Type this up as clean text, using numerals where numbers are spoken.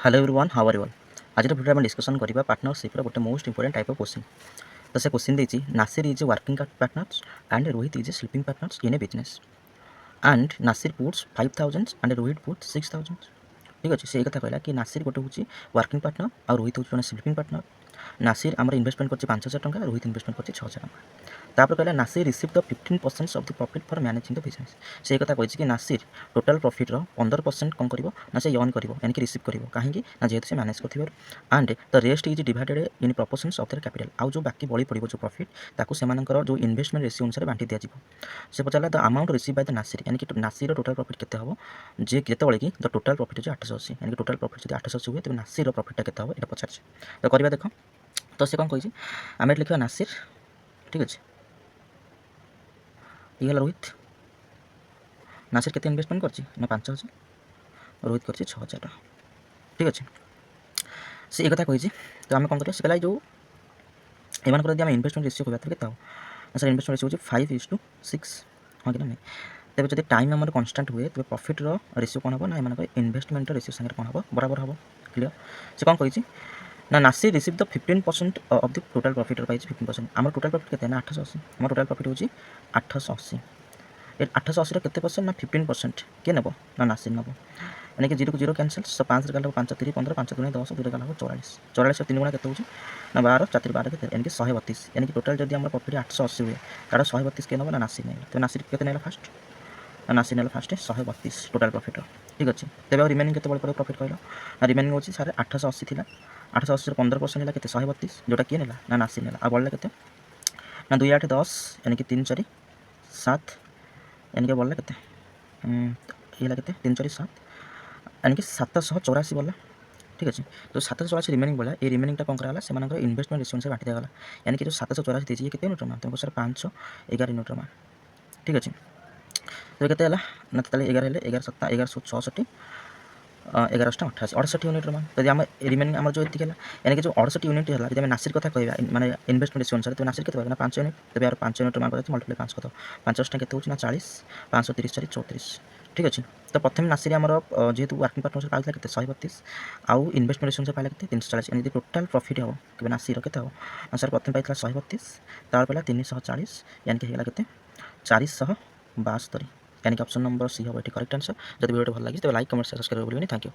Hello everyone, how are you all. आज video आम discussion करवा पार्टनरशिप गोटे most important type of question. तो से क्वेश्चन देती Nasir is a working partners and Rohit is a sleeping partners in a business and Nasir puts 5000 and Rohit puts 6000। ठीक अच्छे से कथा कहला कि नासिर गोटे हूँ वर्किंग पार्टनर और रोहित हूँ जन स्लीपिंग पार्टनर। नासिर आमर इन्वेस्टमेंट कर 5000 टଙ୍କା, रोहित इन्वेस्टमेंट कर 6000 ଟଙ୍କା। तापर कहला Nasir receive the 15% of the profit for managing the business. से कथा कही कि नासिर टोटाल प्रॉफिट 15% कौन कर ना से अर्न कर यानी कि रिसीव कर कहीं ना जेहतु से मैनेज कर and the rest is divided in proportions of their capital. आउ जो बाकी बड़ी पड़ो जो प्रॉफिट ताकू से जो इन्वेस्टमेंट रेशियो अनुसार बांटी दिया से पचारा the amount receive by the Nasir यानी कि नासिर टोटाल प्रॉफिट केते हम जे केतबेले कि द टोटाल प्रॉफिट हो 880 यानी कि टोटाल प्रॉफिट जब 880 हुए तेज नासिर प्रॉफिटा केते हम ये पचार। तो करवा देख तो से कौन कही आम लिखा नासिर। ठीक अच्छे ये रोहित नासिर केते इन्वेस्टमेंट कर 5000, रोहित कर 6000 टଙ୍କା। ठीक अच्छे से एक कथा कही तो आम कौन करें से जो एम आम इन्वेस्टमेंट रेशियो कहते हैं के सर इन्वेस्टमेंट रेशियो 5:6 हाँ कि ना नहीं। तेज जब टाइम आम कन्स्टाट हुए तेज प्रॉफिट रेशियो कौन हम ना एम इन्वेस्टमेंट रेशियो सागर कौन हम बराबर हम। क्लियर से कौन कही ना Nasir receive the 15% of the total profit पाई 15%। आम टोटाल प्रॉफिट केते ना 880, आम टोटाल प्रॉफिट हूँ 880। 880 केते परसेंट ना 15% किए नब ना नासिर नब यानी कि 0 को 0 कैनसल। 5 गाल 5 3 15 5 दूनी 10 2 गाल 44 44 3 गुणा के ना 12 4 12 के यानी कि 132 यानी कि टोटाल जब आम प्रॉफिट 880 हुए तार 132 के नब ना नासिर नहीं। तो नासिर के ना फास्ट ना नासिर ना फास्ट 132 टोटाल प्रॉफिट। ठीक अच्छे तेज रिमेनिंग के प्रॉफिट कहल ना रिमेनिंग होची सारे 880 थी 880 15% है 132 जोटा किए ना ना नासिर ना बढ़ला के ना 2 8 10 यानी कि 3 4 7 यानी कि बढ़ला के ये के 3 4 7 यानी कि 784 बढ़ला। ठीक अच्छे तो 784 रिमेनिंग बढ़ला ये रिमेनिंगटा कौन कराला से इन्वेस्टमेंट रेशियो से बांटी दिगला यानी कि जो 784 देती है कितने यूनिट रमा तुमको सर 511 यूनिट रमा। ठीक अच्छे तो केते ना 11 11 7 1166 11 88 68 यूनिट रमा। तो आम रिमेनिंग आम जो ये यानी कि जो 68 यूनिट है जब नासिर कथा कह माने इन्वेस्टमेंट रेशियो अनुसार तो नासिर के 5 यूनिट तेज यार 5 यूनिट मान मल्टीप्लाई 5 कत 5 के ना 40 530 4 34। ठीक अच्छे तो प्रथम नासिर आमर जेहतु वर्किंग पार्टनर पाइला के 132 आउ इन्वेस्टमेंट रेशियो अनुसार पाइला के 340 यानी टोटाल प्रॉफिट हम कि नासिर के हम सर प्रथम पाई 132 तार पहला 340 यानी कि होगा के 472 यानी कि ऑप्शन नंबर सी हम ये करेक्ट आंसर। जब वीडियो भल लगी तो लाइक कमेंट सब्सक्राइब करेंगे। Thank you.